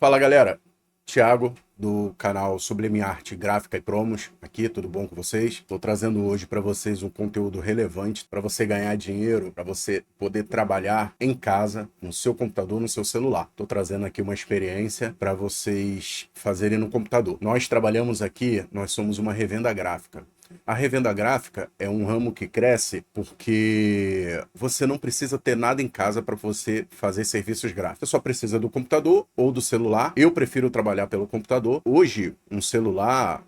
Fala galera, Thiago do canal Sublime Arte Gráfica e Promos, aqui, tudo bom com vocês? Estou trazendo hoje para vocês um conteúdo relevante para você ganhar dinheiro, para você poder trabalhar em casa, no seu computador, no seu celular. Estou trazendo aqui uma experiência para vocês fazerem no computador. Nós trabalhamos aqui, nós somos uma revenda gráfica. A revenda gráfica é um ramo que cresce porque você não precisa ter nada em casa para você fazer serviços gráficos. Você só precisa do computador ou do celular. Eu prefiro trabalhar pelo computador. Hoje, um celular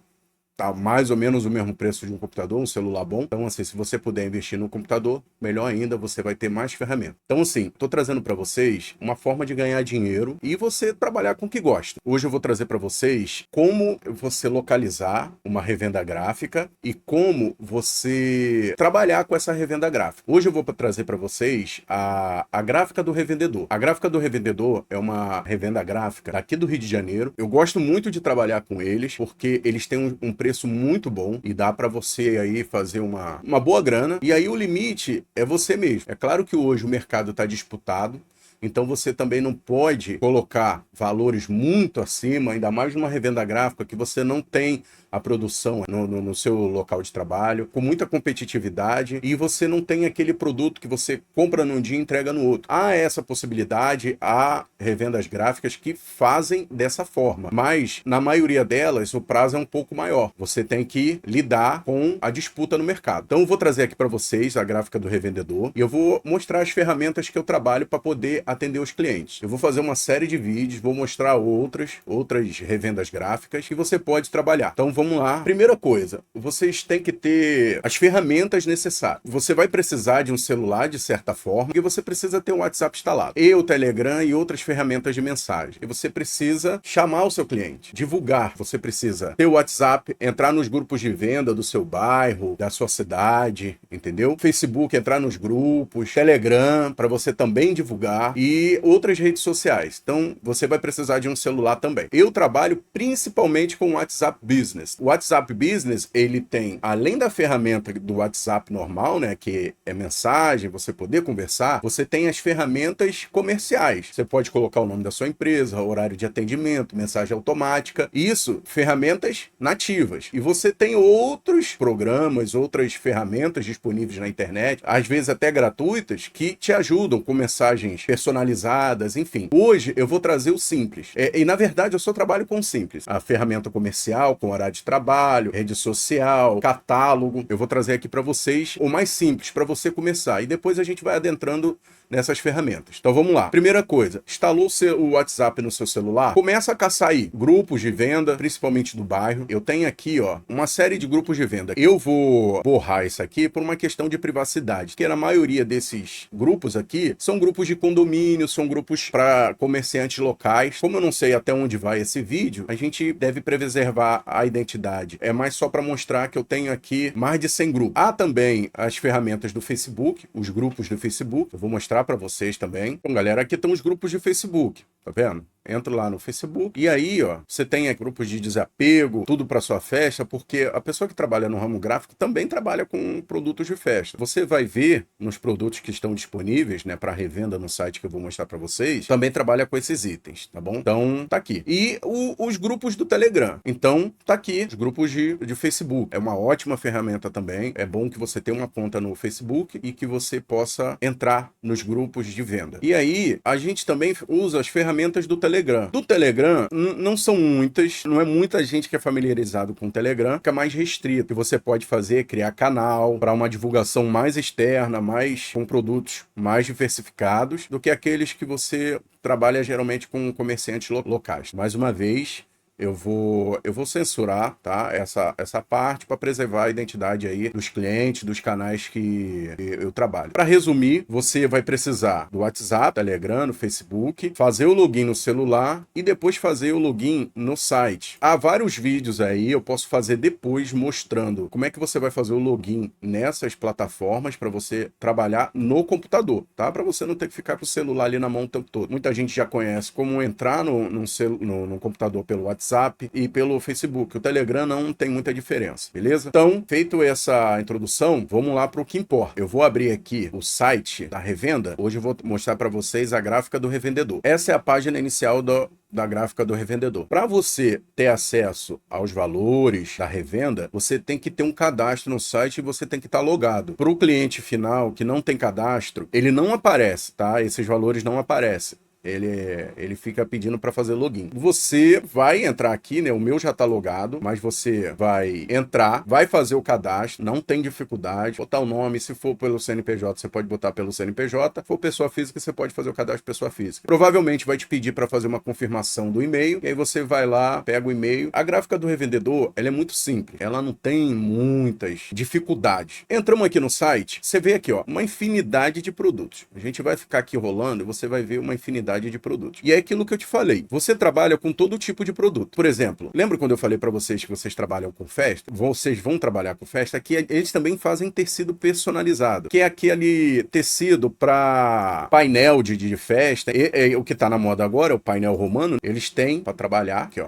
tá mais ou menos o mesmo preço de um computador, um celular bom. Então, assim, se você puder investir no computador, melhor ainda, você vai ter mais ferramentas. Então, assim, tô trazendo para vocês uma forma de ganhar dinheiro e você trabalhar com o que gosta. Hoje eu vou trazer para vocês como você localizar uma revenda gráfica e como você trabalhar com essa revenda gráfica. Hoje eu vou trazer para vocês a gráfica do revendedor. A gráfica do revendedor é uma revenda gráfica daqui do Rio de Janeiro. Eu gosto muito de trabalhar com eles porque eles têm um preço muito bom e dá para você aí fazer uma boa grana. E aí o limite é você mesmo. É claro que hoje o mercado está disputado, então você também não pode colocar valores muito acima, ainda mais numa revenda gráfica que você não tem a produção no seu local de trabalho, com muita competitividade, e você não tem aquele produto que você compra num dia e entrega no outro. Há essa possibilidade, há revendas gráficas que fazem dessa forma, mas na maioria delas o prazo é um pouco maior. Você tem que lidar com a disputa no mercado. Então eu vou trazer aqui para vocês a gráfica do revendedor e eu vou mostrar as ferramentas que eu trabalho para poder atender os clientes. Eu vou fazer uma série de vídeos, vou mostrar outras revendas gráficas que você pode trabalhar. Então vamos lá. Primeira coisa, vocês têm que ter as ferramentas necessárias. Você vai precisar de um celular de certa forma, porque você precisa ter um WhatsApp instalado, e o Telegram e outras ferramentas de mensagem. E você precisa chamar o seu cliente, divulgar. Você precisa ter o WhatsApp, entrar nos grupos de venda do seu bairro, da sua cidade, entendeu? Facebook, entrar nos grupos, Telegram, para você também divulgar, e outras redes sociais. Então, você vai precisar de um celular também. Eu trabalho principalmente com o WhatsApp Business. O WhatsApp Business, ele tem, além da ferramenta do WhatsApp normal, né, que é mensagem, você poder conversar, você tem as ferramentas comerciais. Você pode colocar o nome da sua empresa, horário de atendimento, mensagem automática. Isso, ferramentas nativas. E você tem outros programas, outras ferramentas disponíveis na internet, às vezes até gratuitas, que te ajudam com mensagens personalizadas, enfim. Hoje eu vou trazer o simples. E na verdade eu só trabalho com o simples. A ferramenta comercial, com horário de trabalho, rede social, catálogo. Eu vou trazer aqui para vocês o mais simples para você começar. E depois a gente vai adentrando nessas ferramentas. Então vamos lá. Primeira coisa, instalou o WhatsApp no seu celular, começa a caçar aí grupos de venda, principalmente do bairro. Eu tenho aqui, ó, uma série de grupos de venda. Eu vou borrar isso aqui por uma questão de privacidade, porque a maioria desses grupos aqui são grupos de condomínio, são grupos para comerciantes locais. Como eu não sei até onde vai esse vídeo, a gente deve preservar a identidade. É mais só para mostrar que eu tenho aqui mais de 100 grupos. Há também as ferramentas do Facebook, os grupos do Facebook. Eu vou mostrar para vocês também. Bom, galera, aqui estão os grupos de Facebook, tá vendo? Entra lá no Facebook e aí, ó, você tem grupos de desapego, tudo para sua festa, porque a pessoa que trabalha no ramo gráfico também trabalha com produtos de festa. Você vai ver nos produtos que estão disponíveis, né, para revenda no site que eu vou mostrar para vocês, também trabalha com esses itens, tá bom? Então, tá aqui. E os grupos do Telegram. Então, tá aqui, os grupos de Facebook. É uma ótima ferramenta também. É bom que você tenha uma conta no Facebook e que você possa entrar nos grupos de venda. E aí, a gente também usa as ferramentas do Telegram. Do Telegram, não são muitas, não é muita gente que é familiarizado com o Telegram, fica mais restrito. O que você pode fazer é criar canal para uma divulgação mais externa, mais com produtos mais diversificados do que aqueles que você trabalha geralmente com comerciantes locais. Mais uma vez, eu vou censurar, tá, essa parte para preservar a identidade aí dos clientes, dos canais que eu trabalho. Para resumir, você vai precisar do WhatsApp, Telegram, no Facebook, fazer o login no celular e depois fazer o login no site. Há vários vídeos aí, eu posso fazer depois mostrando como é que você vai fazer o login nessas plataformas para você trabalhar no computador, tá? Para você não ter que ficar com o celular ali na mão o tempo todo. Muita gente já conhece como entrar no computador pelo WhatsApp, WhatsApp e pelo Facebook. O Telegram não tem muita diferença, beleza? Então, feito essa introdução, vamos lá para o que importa. Eu vou abrir aqui o site da revenda. Hoje eu vou mostrar para vocês a gráfica do revendedor. Essa é a página inicial da gráfica do revendedor. Para você ter acesso aos valores da revenda, você tem que ter um cadastro no site e você tem que estar logado. Para o cliente final que não tem cadastro, ele não aparece, tá? Esses valores não aparecem. Ele fica pedindo para fazer login. Você vai entrar aqui, né? O meu já tá logado, mas você vai entrar, vai fazer o cadastro, não tem dificuldade, botar o nome, se for pelo CNPJ, você pode botar pelo CNPJ, se for pessoa física, você pode fazer o cadastro pessoa física. Provavelmente vai te pedir para fazer uma confirmação do e-mail, e aí você vai lá, pega o e-mail. A gráfica do revendedor, ela é muito simples, ela não tem muitas dificuldades. Entramos aqui no site, você vê aqui, ó, uma infinidade de produtos. A gente vai ficar aqui rolando e você vai ver uma infinidade de produtos. E é aquilo que eu te falei. Você trabalha com todo tipo de produto. Por exemplo, lembra quando eu falei para vocês que vocês trabalham com festa? Vocês vão trabalhar com festa, que eles também fazem tecido personalizado, que é aquele tecido para painel de festa. O que tá na moda agora é o painel romano. Eles têm para trabalhar, aqui ó,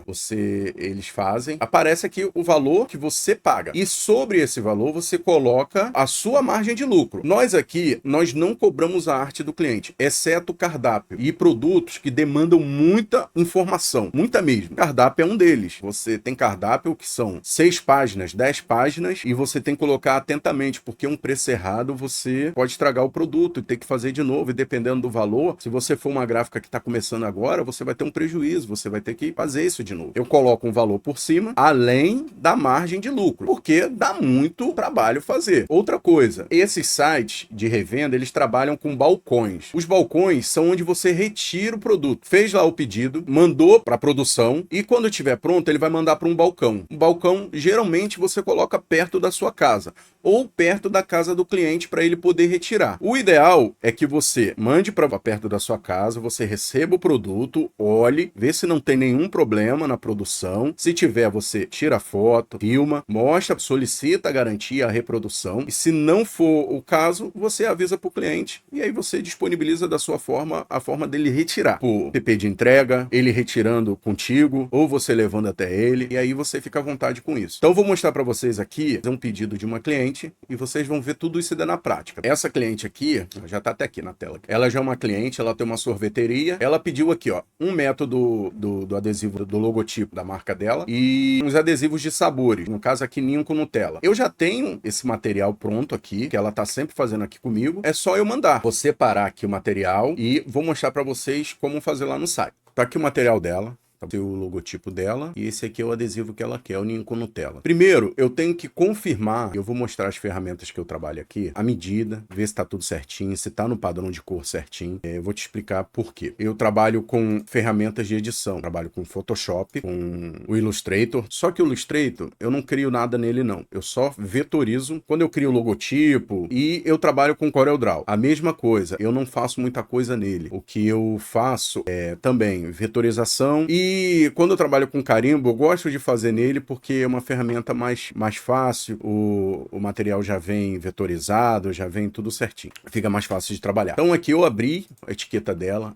eles fazem. Aparece aqui o valor que você paga. E sobre esse valor você coloca a sua margem de lucro. Nós aqui, nós não cobramos a arte do cliente, exceto o cardápio e produtos que demandam muita informação, muita mesmo. Cardápio é um deles. Você tem cardápio que são 6 páginas, 10 páginas, e você tem que colocar atentamente, porque um preço errado você pode estragar o produto e ter que fazer de novo, e dependendo do valor, se você for uma gráfica que está começando agora, você vai ter um prejuízo, você vai ter que fazer isso de novo. Eu coloco um valor por cima, além da margem de lucro, porque dá muito trabalho fazer. Outra coisa, esses sites de revenda, eles trabalham com balcões. Os balcões são onde você retira o produto. Fez lá o pedido, mandou para a produção e quando estiver pronto, ele vai mandar para um balcão. Um balcão, geralmente, você coloca perto da sua casa ou perto da casa do cliente para ele poder retirar. O ideal é que você mande para perto da sua casa, você receba o produto, olhe, vê se não tem nenhum problema na produção. Se tiver, você tira a foto, filma, mostra, solicita a garantia, a reprodução. E se não for o caso, você avisa para o cliente e aí você disponibiliza da sua forma, a forma dele retirar. Por PP de entrega, ele retirando contigo, ou você levando até ele, e aí você fica à vontade com isso. Então eu vou mostrar para vocês aqui um pedido de uma cliente e vocês vão ver tudo isso na prática. Essa cliente aqui, já tá até aqui na tela. Ela já é uma cliente, ela tem uma sorveteria, ela pediu aqui, ó, 1 metro do adesivo do logotipo da marca dela e uns adesivos de sabores, no caso aqui ninho com Nutella. Eu já tenho esse material pronto aqui, que ela tá sempre fazendo aqui comigo, é só eu mandar. Vou separar aqui o material e vou mostrar para vocês como fazer lá no site. Tá aqui o material dela. O logotipo dela e esse aqui é o adesivo que ela quer, o ninho com Nutella. Primeiro, eu tenho que confirmar, eu vou mostrar as ferramentas que eu trabalho aqui, a medida, ver se tá tudo certinho, se tá no padrão de cor certinho. Eu vou te explicar por quê. Eu trabalho com ferramentas de edição, trabalho com Photoshop, com o Illustrator, só que o Illustrator, eu não crio nada nele não, eu só vetorizo quando eu crio o logotipo e eu trabalho com CorelDRAW. A mesma coisa, eu não faço muita coisa nele. O que eu faço é também vetorização e quando eu trabalho com carimbo, eu gosto de fazer nele porque é uma ferramenta mais fácil, o material já vem vetorizado, já vem tudo certinho. Fica mais fácil de trabalhar. Então aqui eu abri a etiqueta dela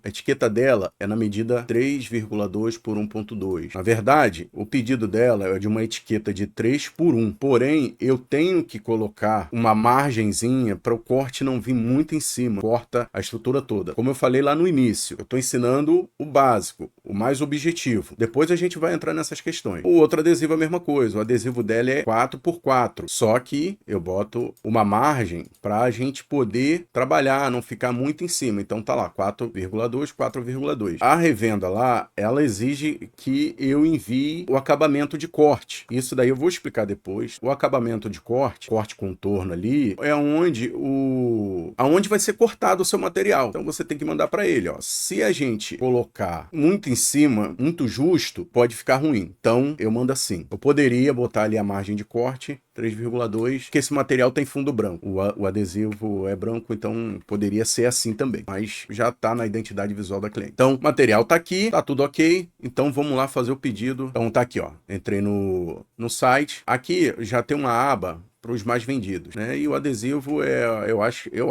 é na medida 3,2 por 1,2. Na verdade, o pedido dela é de uma etiqueta de 3 por 1. Porém, eu tenho que colocar uma margenzinha para o corte não vir muito em cima. Corta a estrutura toda. Como eu falei lá no início, eu estou ensinando o básico, o mais objetivo. Depois a gente vai entrar nessas questões. O outro adesivo é a mesma coisa. O adesivo dela é 4x4. Só que eu boto uma margem para a gente poder trabalhar, não ficar muito em cima. Então tá lá, 4,2, 4,2. A revenda lá, ela exige que eu envie o acabamento de corte. Isso daí eu vou explicar depois. O acabamento de corte contorno ali, é aonde vai ser cortado o seu material. Então você tem que mandar para ele, ó. Se a gente colocar muito em cima, muito justo, pode ficar ruim. Então, eu mando assim. Eu poderia botar ali a margem de corte, 3,2, porque esse material tem fundo branco. O adesivo é branco, então poderia ser assim também. Mas já tá na identidade visual da cliente. Então, o material tá aqui, tá tudo ok. Então, vamos lá fazer o pedido. Então, tá aqui, ó. Entrei no site. Aqui já tem uma aba para os mais vendidos, né? E o adesivo eu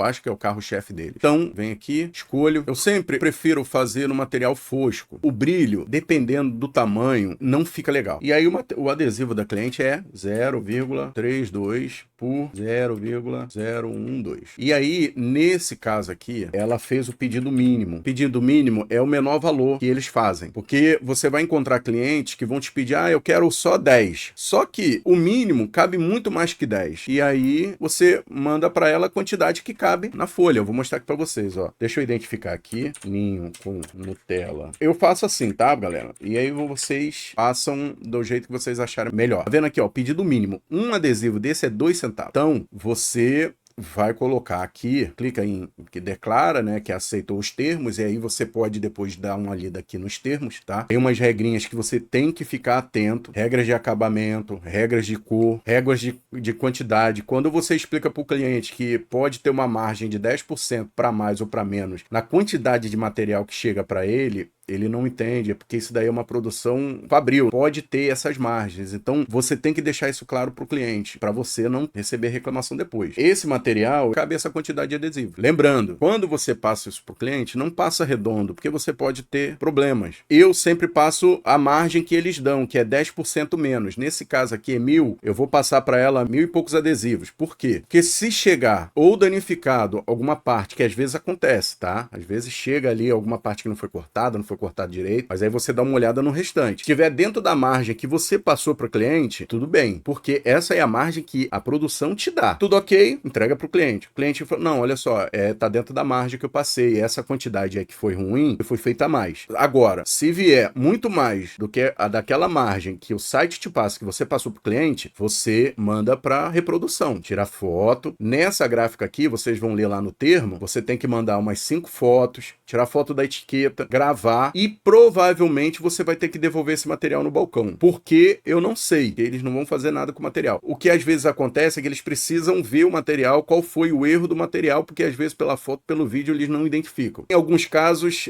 acho que é o carro-chefe dele. Então, vem aqui, escolho. Eu sempre prefiro fazer no material fosco. O brilho, dependendo do tamanho, não fica legal. E aí o adesivo da cliente é 0,32 por 0,012. E aí, nesse caso aqui, ela fez o pedido mínimo. O pedido mínimo é o menor valor que eles fazem. Porque você vai encontrar clientes que vão te pedir, eu quero só 10. Só que o mínimo cabe muito mais que 10. E aí, você manda para ela a quantidade que cabe na folha. Eu vou mostrar aqui para vocês, ó. Deixa eu identificar aqui. Ninho com Nutella. Eu faço assim, tá, galera? E aí, vocês façam do jeito que vocês acharem melhor. Tá vendo aqui, ó, pedido mínimo. Um adesivo desse é 2 centavos. Então, você vai colocar aqui, clica em que declara, né, que aceitou os termos, e aí você pode depois dar uma lida aqui nos termos, tá? Tem umas regrinhas que você tem que ficar atento, regras de acabamento, regras de cor, regras de quantidade. Quando você explica para o cliente que pode ter uma margem de 10% para mais ou para menos na quantidade de material que chega para ele não entende, porque isso daí é uma produção fabril, pode ter essas margens. Então, você tem que deixar isso claro para o cliente, para você não receber reclamação depois. Esse material cabe essa quantidade de adesivo. Lembrando, quando você passa isso para o cliente, não passa redondo, porque você pode ter problemas. Eu sempre passo a margem que eles dão, que é 10% menos. Nesse caso aqui é 1.000, eu vou passar para ela 1.000 e poucos adesivos. Por quê? Porque se chegar ou danificado alguma parte, que às vezes acontece, tá? Às vezes chega ali alguma parte que não foi cortada, não foi cortado direito, mas aí você dá uma olhada no restante. Se estiver dentro da margem que você passou para o cliente, tudo bem, porque essa é a margem que a produção te dá. Tudo ok, entrega para o cliente. O cliente fala, não, olha só, tá dentro da margem que eu passei, essa quantidade é que foi ruim, foi feita a mais. Agora, se vier muito mais do que a daquela margem que o site te passa, que você passou para o cliente, você manda para reprodução, tira foto. Nessa gráfica aqui, vocês vão ler lá no termo, você tem que mandar umas 5 fotos, tirar foto da etiqueta, gravar, e provavelmente você vai ter que devolver esse material no balcão. Porque eu não sei, eles não vão fazer nada com o material. O que às vezes acontece é que eles precisam ver o material, qual foi o erro do material, porque às vezes pela foto, pelo vídeo, eles não identificam. Em alguns casos,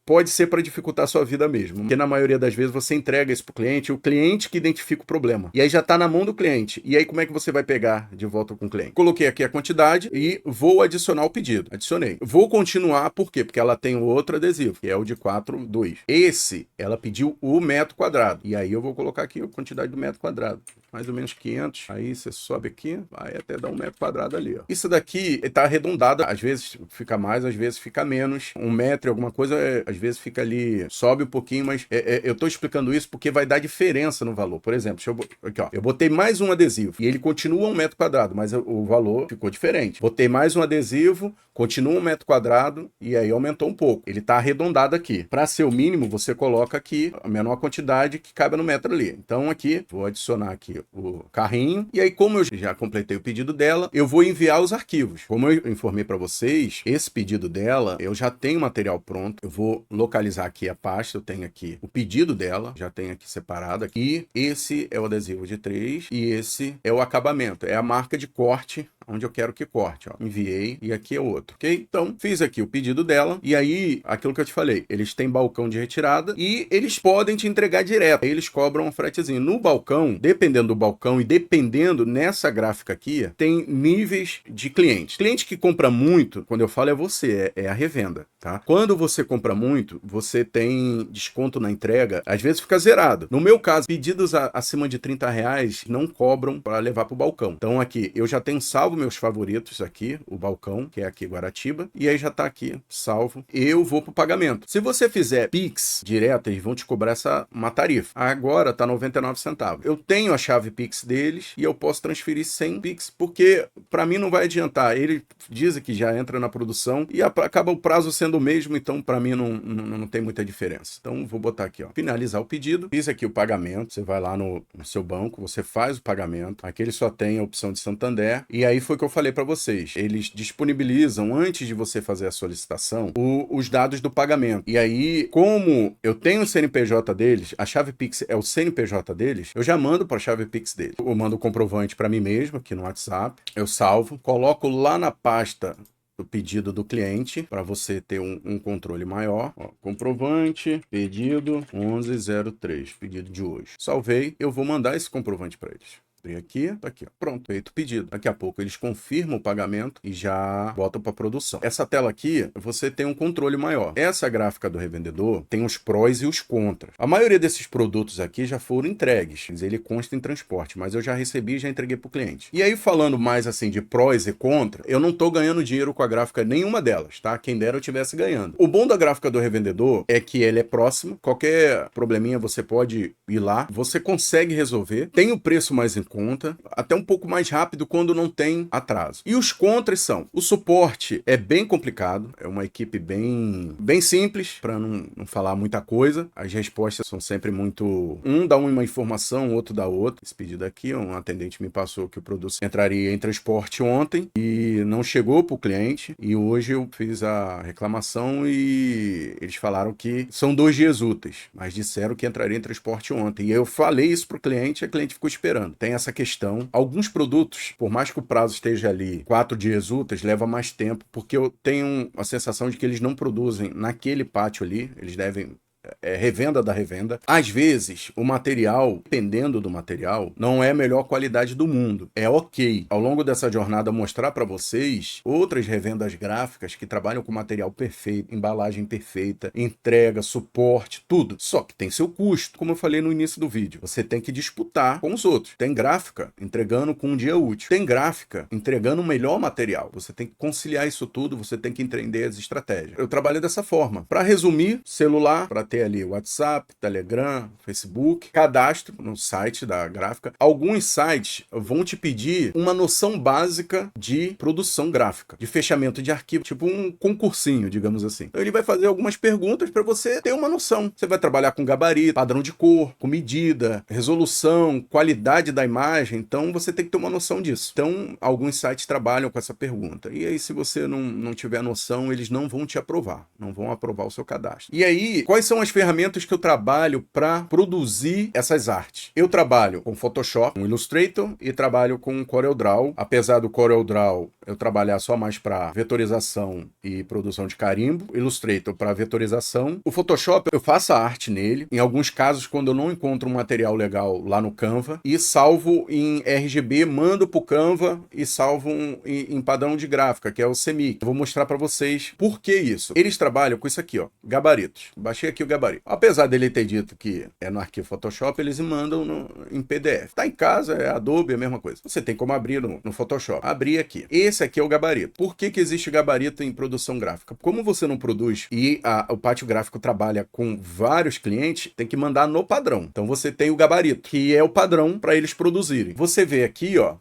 pode ser para dificultar a sua vida mesmo, porque na maioria das vezes você entrega isso para o cliente que identifica o problema. E aí já está na mão do cliente. E aí como é que você vai pegar de volta com o cliente? Coloquei aqui a quantidade e vou adicionar o pedido. Adicionei. Vou continuar, por quê? Porque ela tem outro adesivo, que é o de 4,2. Esse, ela pediu o metro quadrado. E aí eu vou colocar aqui a quantidade do metro quadrado. Mais ou menos 500. Aí você sobe aqui, vai até dar 1 metro quadrado ali, ó. Isso daqui está arredondado. Às vezes fica mais, às vezes fica menos. 1 metro e alguma coisa, às vezes fica ali, sobe um pouquinho, mas eu estou explicando isso porque vai dar diferença no valor. Por exemplo, aqui, ó, eu botei mais um adesivo e ele continua 1 metro quadrado, mas o valor ficou diferente. Botei mais um adesivo, continua 1 metro quadrado e aí aumentou um pouco. Ele está arredondado aqui. Para ser o mínimo, você coloca aqui a menor quantidade que cabe no metro ali. Então aqui, vou adicionar aqui o carrinho. E aí, como eu já completei o pedido dela, eu vou enviar os arquivos. Como eu informei para vocês, esse pedido dela, eu já tenho material pronto. Eu vou localizar aqui a pasta. Eu tenho aqui o pedido dela, já tenho aqui separado aqui. Esse é o adesivo de 3 e esse é o acabamento. É a marca de corte onde eu quero que corte, ó. Enviei e aqui é outro, ok? Então, fiz aqui o pedido dela e aí, aquilo que eu te falei, eles têm balcão de retirada e eles podem te entregar direto. Aí eles cobram um fretezinho. No balcão, dependendo do balcão e dependendo nessa gráfica aqui, tem níveis de clientes. Cliente que compra muito, quando eu falo é você, é a revenda, tá? Quando você compra muito, você tem desconto na entrega, às vezes fica zerado. No meu caso, pedidos acima de R$30 não cobram para levar para o balcão. Então aqui, eu já tenho salvo meus favoritos aqui, o balcão, que é aqui Guaratiba, e aí já tá aqui, salvo. Eu vou pro pagamento. Se você fizer Pix direto, eles vão te cobrar uma tarifa. Agora tá 99 centavos. Eu tenho a chave Pix deles e eu posso transferir sem Pix, porque para mim não vai adiantar. Ele diz que já entra na produção e acaba o prazo sendo o mesmo, então para mim não tem muita diferença. Então vou botar aqui, ó, finalizar o pedido. Fiz aqui o pagamento. Você vai lá no seu banco, você faz o pagamento. Aqui ele só tem a opção de Santander. E aí foi o que eu falei para vocês. Eles disponibilizam, antes de você fazer a solicitação, os dados do pagamento. E aí, como eu tenho o CNPJ deles, a chave Pix é o CNPJ deles, eu já mando para a chave Pix deles. Eu mando o comprovante para mim mesmo, aqui no WhatsApp. Eu salvo, coloco lá na pasta o pedido do cliente, para você ter um controle maior. Ó, comprovante, pedido 1103, pedido de hoje. Salvei, eu vou mandar esse comprovante para eles. Abrir aqui, tá aqui, ó. Pronto, feito o pedido. Daqui a pouco eles confirmam o pagamento e já botam para produção. Essa tela aqui, você tem um controle maior. Essa gráfica do revendedor tem os prós e os contras. A maioria desses produtos aqui já foram entregues, ele consta em transporte, mas eu já recebi e já entreguei para o cliente. E aí, falando mais assim de prós e contras, eu não tô ganhando dinheiro com a gráfica nenhuma delas, tá? Quem dera eu estivesse ganhando. O bom da gráfica do revendedor é que ele é próximo, qualquer probleminha você pode ir lá, você consegue resolver, tem o preço mais em conta, até um pouco mais rápido quando não tem atraso. E os contras são, o suporte é bem complicado, é uma equipe bem simples, para não falar muita coisa, as respostas são sempre muito, um dá uma informação, o outro dá outra. Esse pedido aqui, um atendente me passou que o produto entraria em transporte ontem e não chegou para o cliente, e hoje eu fiz a reclamação e eles falaram que são 2 dias úteis, mas disseram que entraria em transporte ontem. E eu falei isso pro cliente e a cliente ficou esperando. Tem essa questão. Alguns produtos, por mais que o prazo esteja ali 4 dias úteis, leva mais tempo, porque eu tenho a sensação de que eles não produzem naquele pátio ali, eles devem revenda da revenda. Às vezes, o material, dependendo do material, não é a melhor qualidade do mundo. É ok. Ao longo dessa jornada, mostrar para vocês outras revendas gráficas que trabalham com material perfeito, embalagem perfeita, entrega, suporte, tudo. Só que tem seu custo. Como eu falei no início do vídeo, você tem que disputar com os outros. Tem gráfica entregando com um dia útil. Tem gráfica entregando o melhor material. Você tem que conciliar isso tudo, você tem que entender as estratégias. Eu trabalho dessa forma. Para resumir, celular, para ter ali WhatsApp, Telegram, Facebook, cadastro no site da gráfica. Alguns sites vão te pedir uma noção básica de produção gráfica, de fechamento de arquivo, tipo um concursinho, digamos assim. Então ele vai fazer algumas perguntas para você ter uma noção. Você vai trabalhar com gabarito, padrão de cor, com medida, resolução, qualidade da imagem, então você tem que ter uma noção disso. Então alguns sites trabalham com essa pergunta. E aí se você não tiver noção, eles não vão te aprovar, não vão aprovar o seu cadastro. E aí, quais são as ferramentas que eu trabalho para produzir essas artes? Eu trabalho com Photoshop, com Illustrator e trabalho com CorelDRAW. Apesar do CorelDRAW eu trabalhar só mais para vetorização e produção de carimbo, Illustrator para vetorização. O Photoshop eu faço a arte nele, em alguns casos quando eu não encontro um material legal lá no Canva, e salvo em RGB, mando pro Canva e salvo em padrão de gráfica, que é o CMYK. Eu vou mostrar para vocês por que isso. Eles trabalham com isso aqui, ó, gabaritos. Baixei aqui o gabarito. Apesar dele ter dito que é no arquivo Photoshop, eles mandam em PDF. Tá em casa, é Adobe, é a mesma coisa. Você tem como abrir no Photoshop. Abrir aqui. Esse aqui é o gabarito. Por que existe gabarito em produção gráfica? Como você não produz e o pátio gráfico trabalha com vários clientes, tem que mandar no padrão. Então você tem o gabarito, que é o padrão para eles produzirem. Você vê aqui, ó,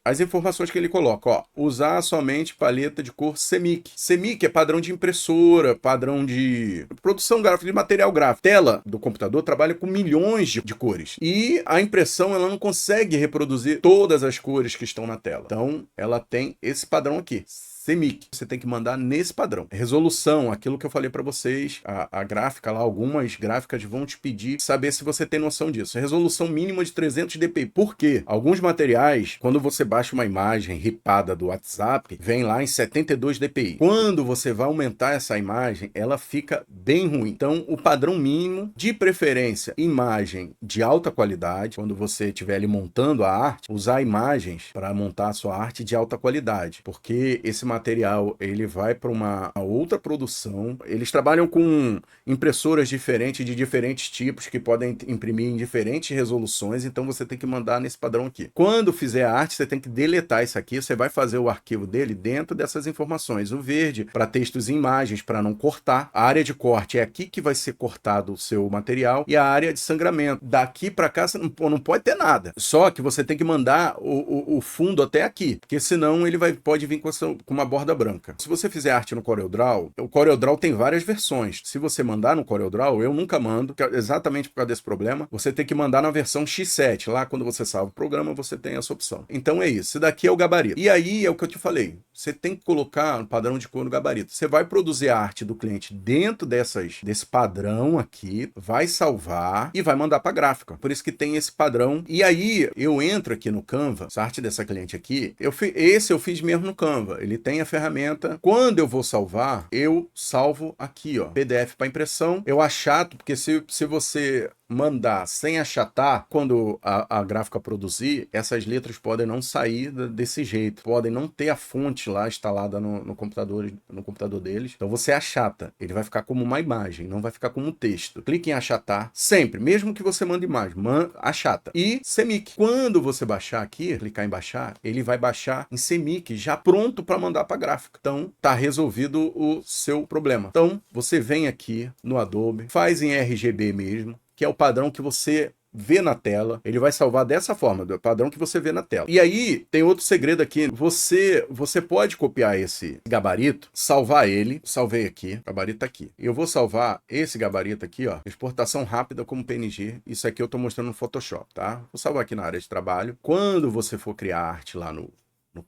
as informações que ele coloca, ó, usar somente paleta de cor CMYK. CMYK é padrão de impressora, padrão de produção gráfica, de material gráfico. Tela do computador trabalha com milhões de cores. E a impressão, ela não consegue reproduzir todas as cores que estão na tela. Então, ela tem esse padrão aqui. CMYK, você tem que mandar nesse padrão. Resolução, aquilo que eu falei para vocês, a gráfica lá, algumas gráficas vão te pedir saber se você tem noção disso. Resolução mínima de 300 dpi. Por quê? Alguns materiais, quando você baixa uma imagem ripada do WhatsApp, vem lá em 72 dpi. Quando você vai aumentar essa imagem, ela fica bem ruim. Então, o padrão mínimo, de preferência, imagem de alta qualidade. Quando você estiver ali montando a arte, usar imagens para montar a sua arte de alta qualidade, porque esse material ele vai para uma outra produção. Eles trabalham com impressoras diferentes, de diferentes tipos, que podem imprimir em diferentes resoluções, então você tem que mandar nesse padrão aqui. Quando fizer a arte, você tem que deletar isso aqui, você vai fazer o arquivo dele dentro dessas informações. O verde para textos e imagens, para não cortar. A área de corte é aqui que vai ser cortado o seu material, e a área de sangramento. Daqui para cá você não pode ter nada. Só que você tem que mandar o fundo até aqui, porque senão ele pode vir com uma borda branca. Se você fizer arte no CorelDRAW, o CorelDRAW tem várias versões. Se você mandar no CorelDRAW, eu nunca mando, exatamente por causa desse problema. Você tem que mandar na versão X7. Lá, quando você salva o programa, você tem essa opção. Então é isso. Esse daqui é o gabarito. E aí é o que eu te falei. Você tem que colocar um padrão de cor no gabarito. Você vai produzir a arte do cliente dentro desse padrão aqui, vai salvar e vai mandar para a gráfica. Por isso que tem esse padrão. E aí eu entro aqui no Canva, essa arte dessa cliente aqui, esse eu fiz mesmo no Canva. Ele tem a ferramenta. Quando eu vou salvar, eu salvo aqui, ó, PDF para impressão. Eu achato, porque se você mandar sem achatar, quando a gráfica produzir, essas letras podem não sair desse jeito, podem não ter a fonte lá instalada no computador deles. Então você achata, ele vai ficar como uma imagem, não vai ficar como um texto. Clique em achatar, sempre, mesmo que você mande imagem, achata. E CMYK, quando você baixar aqui, clicar em baixar, ele vai baixar em CMYK, já pronto para mandar para a gráfica. Então tá resolvido o seu problema. Então você vem aqui no Adobe, faz em RGB mesmo, que é o padrão que você vê na tela. Ele vai salvar dessa forma, do padrão que você vê na tela. E aí, tem outro segredo aqui. Você pode copiar esse gabarito, salvar ele. Salvei aqui, o gabarito tá aqui. Eu vou salvar esse gabarito aqui, ó, exportação rápida como PNG. Isso aqui eu tô mostrando no Photoshop, tá? Vou salvar aqui na área de trabalho. Quando você for criar arte lá no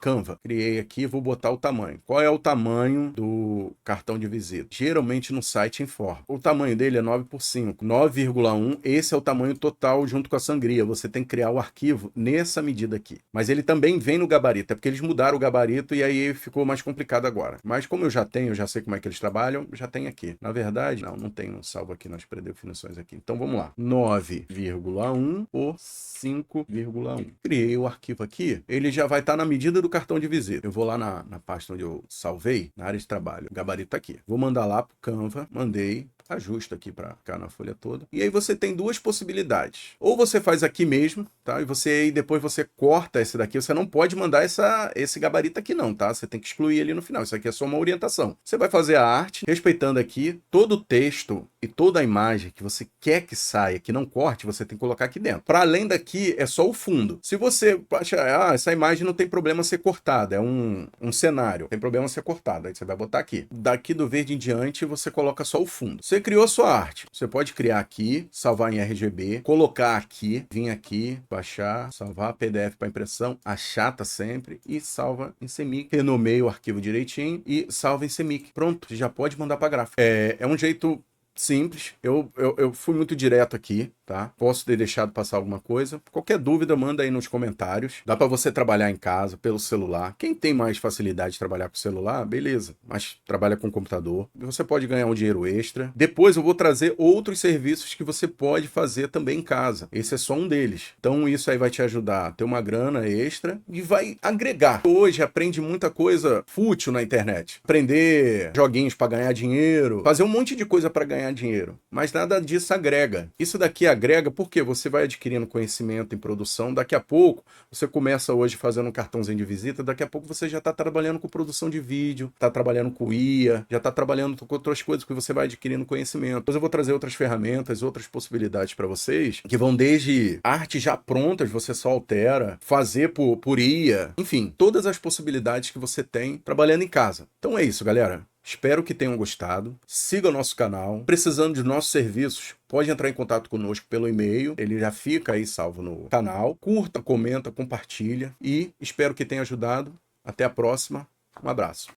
Canva, criei aqui, vou botar o tamanho. Qual é o tamanho do cartão de visita? Geralmente no site informa. O tamanho dele é 9x5, 9,1. Esse é o tamanho total junto com a sangria. Você tem que criar o arquivo nessa medida aqui. Mas ele também vem no gabarito, é porque eles mudaram o gabarito e aí ficou mais complicado agora. Mas como eu já sei como é que eles trabalham, já tem aqui. Na verdade, não tenho salvo aqui nas predefinições aqui. Então vamos lá. 9,1 por 5,1. Criei o arquivo aqui, ele já vai estar na medida do cartão de visita. Eu vou lá na pasta onde eu salvei, na área de trabalho. O gabarito tá aqui. Vou mandar lá pro Canva, mandei, ajusta aqui para ficar na folha toda. E aí você tem duas possibilidades. Ou você faz aqui mesmo, tá? E depois você corta esse daqui. Você não pode mandar esse gabarito aqui não, tá? Você tem que excluir ele no final. Isso aqui é só uma orientação. Você vai fazer a arte, respeitando aqui todo o texto e toda a imagem que você quer que saia, que não corte, você tem que colocar aqui dentro. Para além daqui, é só o fundo. Se você achar, essa imagem não tem problema ser cortada, é um cenário, tem problema ser cortada, aí você vai botar aqui. Daqui do verde em diante, você coloca só o fundo. Você criou a sua arte. Você pode criar aqui, salvar em RGB, colocar aqui, vir aqui, baixar, salvar PDF para impressão, achata sempre e salva em CMYK. Renomeia o arquivo direitinho e salva em CMYK. Pronto, já pode mandar para gráfica. É um jeito simples. Eu fui muito direto aqui, tá? Posso ter deixado passar alguma coisa. Qualquer dúvida, manda aí nos comentários. Dá para você trabalhar em casa, pelo celular. Quem tem mais facilidade de trabalhar com celular, beleza. Mas trabalha com computador. Você pode ganhar um dinheiro extra. Depois eu vou trazer outros serviços que você pode fazer também em casa. Esse é só um deles. Então isso aí vai te ajudar a ter uma grana extra e vai agregar. Hoje aprende muita coisa fútil na internet. Aprender joguinhos para ganhar dinheiro. Fazer um monte de coisa para ganhar dinheiro. Mas nada disso agrega. Isso daqui agrega porque você vai adquirindo conhecimento em produção. Daqui a pouco, você começa hoje fazendo um cartãozinho de visita, daqui a pouco você já está trabalhando com produção de vídeo, está trabalhando com IA, já está trabalhando com outras coisas que você vai adquirindo conhecimento. Depois eu vou trazer outras ferramentas, outras possibilidades para vocês, que vão desde artes já prontas, você só altera, fazer por IA, enfim, todas as possibilidades que você tem trabalhando em casa. Então é isso, galera. Espero que tenham gostado. Siga o nosso canal. Precisando de nossos serviços, pode entrar em contato conosco pelo e-mail. Ele já fica aí salvo no canal. Curta, comenta, compartilha. E espero que tenha ajudado. Até a próxima. Um abraço.